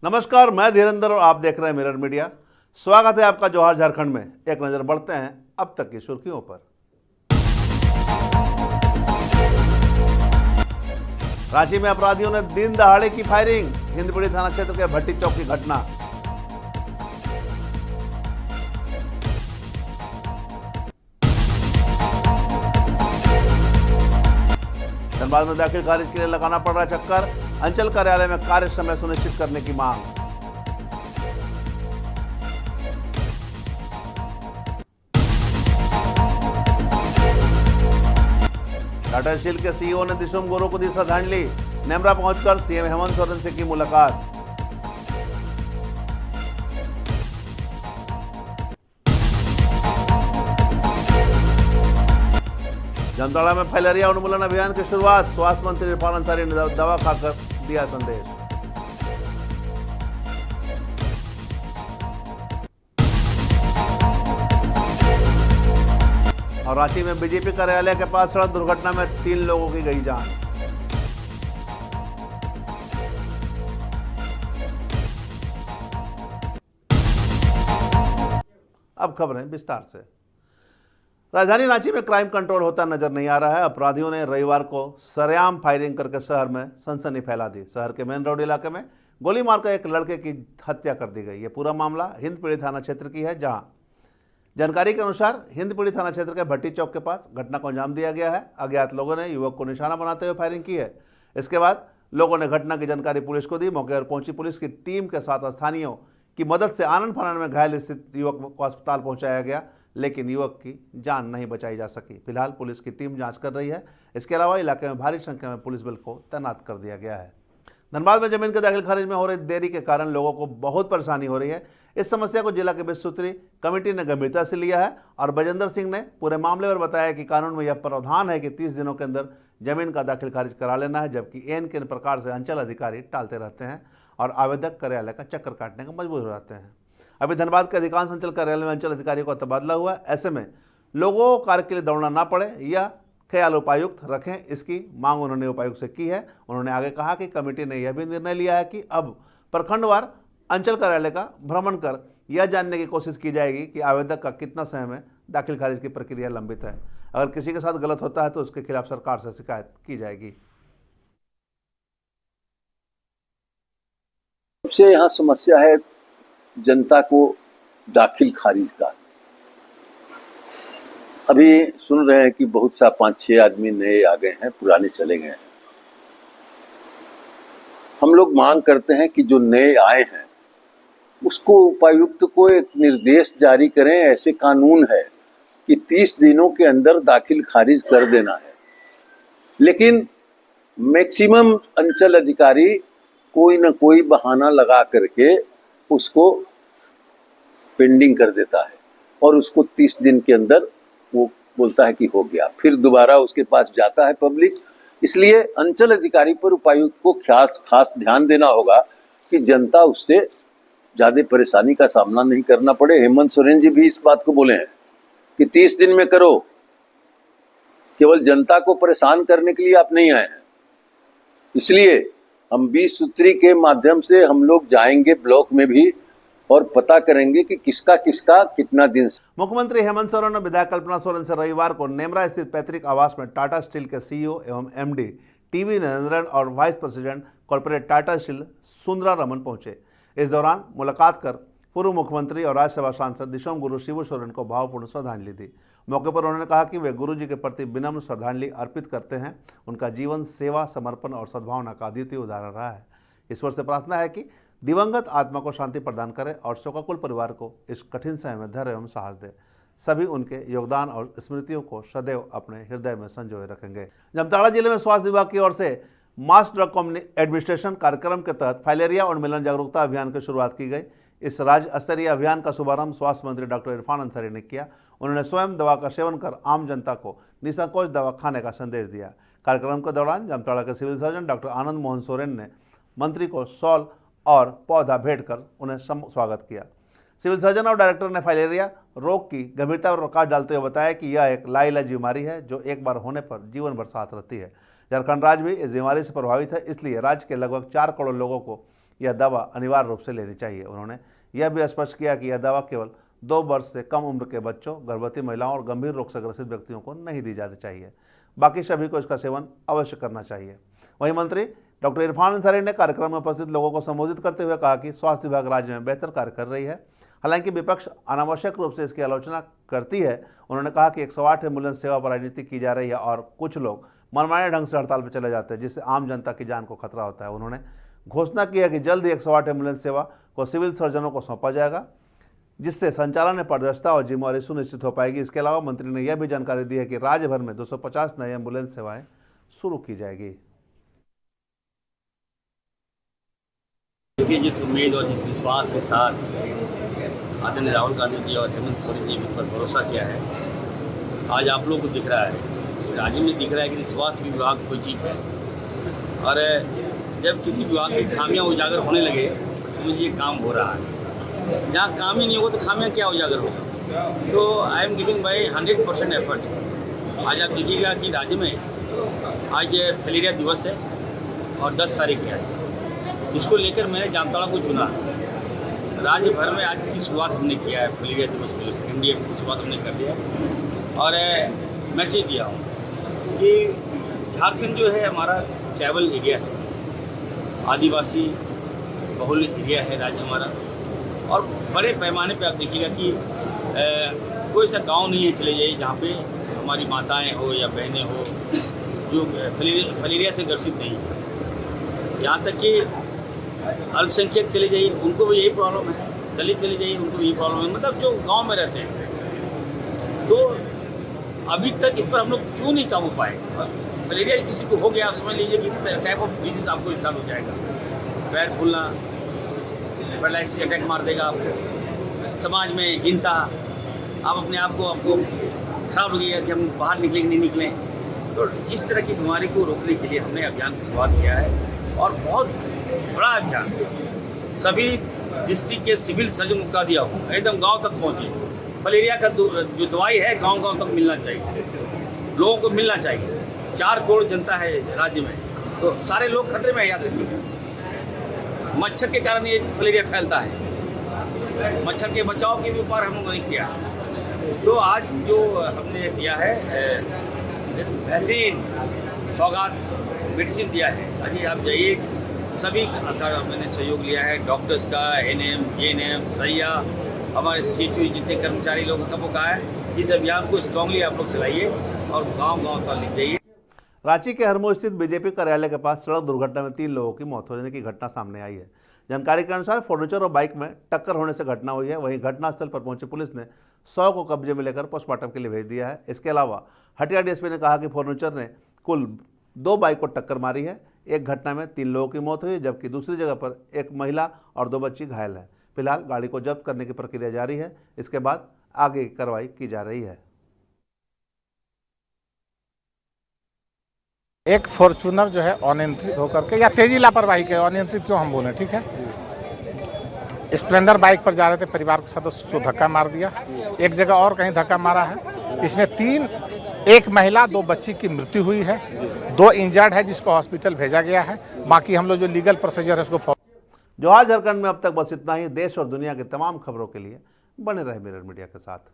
नमस्कार, मैं धीरेन्द्र और आप देख रहे हैं मिरर मीडिया। स्वागत है आपका जोहार झारखंड में। एक नजर बढ़ते हैं अब तक की सुर्खियों पर। रांची में अपराधियों ने दिन दहाड़े की फायरिंग, हिंदपीढ़ी थाना क्षेत्र के भट्टी चौक की घटना। धनबाद में दाखिल खारिज के लिए लगाना पड़ रहा चक्कर, अंचल कार्यालय में कार्य समय सुनिश्चित करने की मांग। टाटा स्टील के सीईओ ने दिशोम गोरू को दी श्रद्धांजलि, नेमरा पहुंचकर सीएम हेमंत सोरेन से की मुलाकात। जामताड़ा में फाइलेरिया उन्मूलन अभियान की शुरुआत, स्वास्थ्य मंत्री इरफान अंसारी ने दवा खाकर दिया संदेश। और रांची में बीजेपी कार्यालय के पास सड़क दुर्घटना में 3 लोगों की गई जान। अब खबरें विस्तार से। राजधानी रांची में क्राइम कंट्रोल होता नजर नहीं आ रहा है। अपराधियों ने रविवार को सरेआम फायरिंग करके शहर में सनसनी फैला दी। शहर के मेन रोड इलाके में गोली मारकर एक लड़के की हत्या कर दी गई। यह पूरा मामला हिंदपीढ़ी थाना क्षेत्र की है, जहां जानकारी के अनुसार हिंदपीढ़ी थाना क्षेत्र के भट्टी चौक के पास घटना को अंजाम दिया गया है। अज्ञात लोगों ने युवक को निशाना बनाते हुए फायरिंग की है। इसके बाद लोगों ने घटना की जानकारी पुलिस को दी। मौके पर पहुंची पुलिस की टीम के साथ स्थानीयों की मदद से आनन फानन में घायल स्थित युवक को अस्पताल पहुंचाया गया, लेकिन युवक की जान नहीं बचाई जा सकी। फिलहाल पुलिस की टीम जांच कर रही है। इसके अलावा इलाके में भारी संख्या में पुलिस बल को तैनात कर दिया गया है। धनबाद में जमीन के दाखिल खारिज में हो रही देरी के कारण लोगों को बहुत परेशानी हो रही है। इस समस्या को जिला के 20 सूत्री कमेटी ने गंभीरता से लिया है और बजेंद्र सिंह ने पूरे मामले पर बताया कि कानून में यह प्रावधान है कि 30 दिनों के अंदर जमीन का दाखिल खारिज करा लेना है, जबकि एन के प्रकार से अंचल अधिकारी टालते रहते हैं और आवेदक कार्यालय का चक्कर काटने का मजबूर हो जाते हैं। अभी धनबाद के अधिकांश अंचल कार्यालय में अंचल अधिकारियों का तबादला हुआ है। ऐसे में लोगों को कार्य के लिए दौड़ना ना पड़े, यह ख्याल उपायुक्त रखें, इसकी मांग उन्होंने उपायुक्त से की है। उन्होंने आगे कहा कि कमेटी ने यह भी निर्णय लिया है कि अब प्रखंडवार अंचल कार्यालय का भ्रमण कर यह जानने की कोशिश की जाएगी कि आवेदक का कितना समय में दाखिल खारिज की प्रक्रिया लंबित है। अगर किसी के साथ गलत होता है तो उसके खिलाफ सरकार से शिकायत की जाएगी। सबसे यहाँ समस्या है जनता को दाखिल खारिज का। अभी सुन रहे हैं कि बहुत सा 5-6 आदमी नए आ गए हैं, पुराने चले गए हैं। हम लोग मांग करते हैं कि जो नए आए हैं उसको उपायुक्त को एक निर्देश जारी करें। ऐसे कानून है कि 30 दिनों के अंदर दाखिल खारिज कर देना है, लेकिन मैक्सिमम अंचल अधिकारी कोई न कोई बहाना लगा करके उसको पेंडिंग कर देता है और उसको 30 दिन के अंदर वो बोलता है कि हो गया, फिर दोबारा उसके पास जाता है पब्लिक। इसलिए अंचल अधिकारी पर उपायुक्त को खास ध्यान देना होगा कि जनता उससे ज्यादा परेशानी का सामना नहीं करना पड़े। हेमंत सोरेन जी भी इस बात को बोले हैं कि 30 दिन में करो, केवल जनता को परेशान करने के लिए आप नहीं आए हैं। इसलिए हम 20 सूत्री के माध्यम से हम लोग जाएंगे ब्लॉक में भी और पता करेंगे कि किसका किसका कितना दिन। मुख्यमंत्री हेमंत सोरेन और विधायक कल्पना सोरेन से रविवार को नेमरा स्थित पैतृक आवास में टाटा स्टील के सीईओ एवं एमडी टीवी नरेंद्रन और vice president corporate Tata steel Sundara Raman पहुंचे। इस दौरान मुलाकात कर पूर्व मुख्यमंत्री और राज्यसभा सांसद दिशोम गुरु शिबू सोरेन को भावपूर्ण श्रद्धांजलि दी। मौके पर उन्होंने कहा कि वे गुरु जी के प्रति विनम्र श्रद्धांजलि अर्पित करते हैं। उनका जीवन सेवा, समर्पण और सद्भावना का अद्वितीय उदाहरण रहा है। ईश्वर से प्रार्थना है कि दिवंगत आत्मा को शांति प्रदान करे और शोकाकुल परिवार को इस कठिन समय में धैर्य एवं साहस दे। सभी उनके योगदान और स्मृतियों को सदैव अपने हृदय में संजोए रखेंगे। जामताड़ा जिले में स्वास्थ्य विभाग की ओर से मास ड्रग एडमिनिस्ट्रेशन कार्यक्रम के तहत फाइलेरिया उन्मूलन जागरूकता अभियान की शुरुआत की गई। इस राज्य स्तरीय अभियान का शुभारंभ स्वास्थ्य मंत्री डॉक्टर इरफान अंसारी ने किया। उन्होंने स्वयं दवा का सेवन कर आम जनता को निसंकोच दवा खाने का संदेश दिया। कार्यक्रम के दौरान जामताड़ा के civil surgeon doctor Anand Mohan Soren ने मंत्री को शॉल और पौधा भेंट कर उन्हें स्वागत किया। सिविल सर्जन और डायरेक्टर ने फाइलेरिया रोग की गंभीरता पर प्रकाश डालते हुए बताया कि यह एक लाइलाज बीमारी है जो एक बार होने पर जीवन भर साथ रहती है। झारखंड राज्य भी इस बीमारी से प्रभावित है, इसलिए राज्य के लगभग 4 करोड़ लोगों को यह दवा अनिवार्य रूप से लेनी चाहिए। उन्होंने यह भी स्पष्ट किया कि यह दवा केवल 2 वर्ष से कम उम्र के बच्चों, गर्भवती महिलाओं और गंभीर रोग से ग्रसित व्यक्तियों को नहीं दी जानी चाहिए। बाकी सभी को इसका सेवन अवश्य करना चाहिए। वहीं मंत्री डॉक्टर इरफान अंसारी ने कार्यक्रम में उपस्थित लोगों को संबोधित करते हुए कहा कि स्वास्थ्य विभाग राज्य में बेहतर कार्य कर रही है। हालांकि विपक्ष अनावश्यक रूप से इसकी आलोचना करती है। उन्होंने कहा कि 108 एम्बुलेंस सेवा पर राजनीति की जा रही है और कुछ लोग मनमाने ढंग से हड़ताल पर चले जाते हैं, जिससे आम जनता की जान को खतरा होता है। उन्होंने घोषणा की है कि जल्द ही 108 एम्बुलेंस सेवा को सिविल सर्जनों को सौंपा जाएगा, जिससे संचालन में पारदर्शिता और जिम्मेवारी सुनिश्चित हो पाएगी। इसके अलावा मंत्री ने यह भी जानकारी दी है कि राज्य भर में 250 नई एम्बुलेंस सेवाएं शुरू की जाएगी। देखिए, जिस उम्मीद और जिस विश्वास के साथ आदरणीय राहुल गांधी जी और हेमंत सोरेन जी पर भरोसा किया है, आज आप लोग को दिख रहा है, राज्य में दिख रहा है कि स्वास्थ्य विभाग कोई चीज़ है। और जब किसी विभाग की खामियां उजागर होने लगे तो समझिए काम हो रहा है। जहाँ काम ही नहीं होगा तो खामियां क्या उजागर होगा। तो I am giving by 100% effort. आज आप देखिएगा कि राज्य में आज फलेरिया दिवस है और 10 तारीख है। इसको लेकर मैंने जामताड़ा को चुना। राज्य भर में आज की शुरुआत हमने किया है फलेरिया दिवस के लिए। इंडिया की शुरुआत हमने कर दिया और मैसेज दिया हूँ कि झारखंड जो है हमारा ट्रैवल एरिया है, आदिवासी बहुल एरिया है राज्य हमारा। और बड़े पैमाने पे आप देखिएगा कि कोई सा गांव नहीं है चले जाइए जहाँ पे हमारी माताएं हो या बहनें हो जो फलेरिया से ग्रसित नहीं है। यहाँ तक कि अल्पसंख्यक चले जाइए उनको भी यही प्रॉब्लम है, दलित चले जाइए उनको भी यही प्रॉब्लम है, मतलब जो गांव में रहते हैं। तो अभी तक इस पर हम लोग क्यों नहीं काबू पाए। फलेरिया किसी को हो गया, आप समझ लीजिए कि टाइप ऑफ डिजीज आपको स्टार्ट हो जाएगा। पैर फूलना, पैरालिसिस अटैक मार देगा आपको, समाज में हीनता, आप अपने आप को खराब लगेगा कि हम बाहर निकलेंगे नहीं निकलें। तो इस तरह की बीमारी को रोकने के लिए हमने अभियान की शुरुआत किया है और बहुत बड़ा अभियान। सभी डिस्ट्रिक्ट के सिविल सर्जन को कह दिया हो एकदम गांव तक पहुंचे। फलेरिया का जो दवाई है गांव-गांव तक मिलना चाहिए, लोगों को मिलना चाहिए। 4 करोड़ जनता है राज्य में, तो सारे लोग खतरे में, याद रखिएगा। मच्छर के कारण ये फलेरिया फैलता है। मच्छर के बचाव के भी उपाय हम लोगों ने किया। तो आज जो हमने दिया है बेहतरीन सौगात मेडिसिन दिया है। अभी आप जाइए, सभी का मैंने सहयोग लिया है, डॉक्टर्स का, एनएम, जेएनएम, सैया, हमारे सीचू जितने कर्मचारी लोग सबको कहा है इस अभियान को स्ट्रांगली आप लोग चलाइए और गांव-गांव तक ले जाइए। रांची के हरमो स्थित बीजेपी कार्यालय के पास सड़क दुर्घटना में 3 लोगों की मौत होने की घटना सामने आई है। जानकारी के अनुसार फर्नीचर और बाइक में टक्कर होने से घटना हुई है। वहीं घटनास्थल पर पहुंची पुलिस ने 100 को कब्जे में लेकर पोस्टमार्टम के लिए भेज दिया है। इसके अलावा हटिया डीएसपी ने कहा कि फर्नीचर ने कुल 2 बाइक को टक्कर मारी है। एक घटना में 3 लोगों की मौत हुई, जबकि दूसरी जगह पर एक महिला और 2 बच्ची घायल है। फिलहाल गाड़ी को जब्त करने की प्रक्रिया जारी है। इसके बाद आगे की कार्रवाई की जा रही है। एक फॉर्च्यूनर जो है अनियंत्रित होकर के, या तेजी लापरवाही के, अनियंत्रित क्यों हम बोले, ठीक है, स्प्लेंडर बाइक पर जा रहे थे, परिवार के सदस्य को धक्का मार दिया। एक जगह और कहीं धक्का मारा है। इसमें 1 महिला 2 बच्ची की मृत्यु हुई है, 2 इंजर्ड है जिसको हॉस्पिटल भेजा गया है। बाकी हम लोग जो लीगल प्रोसीजर है उसको जोहार झारखंड में अब तक बस इतना ही। देश और दुनिया की तमाम खबरों के लिए बने रहे मिरर मीडिया के साथ।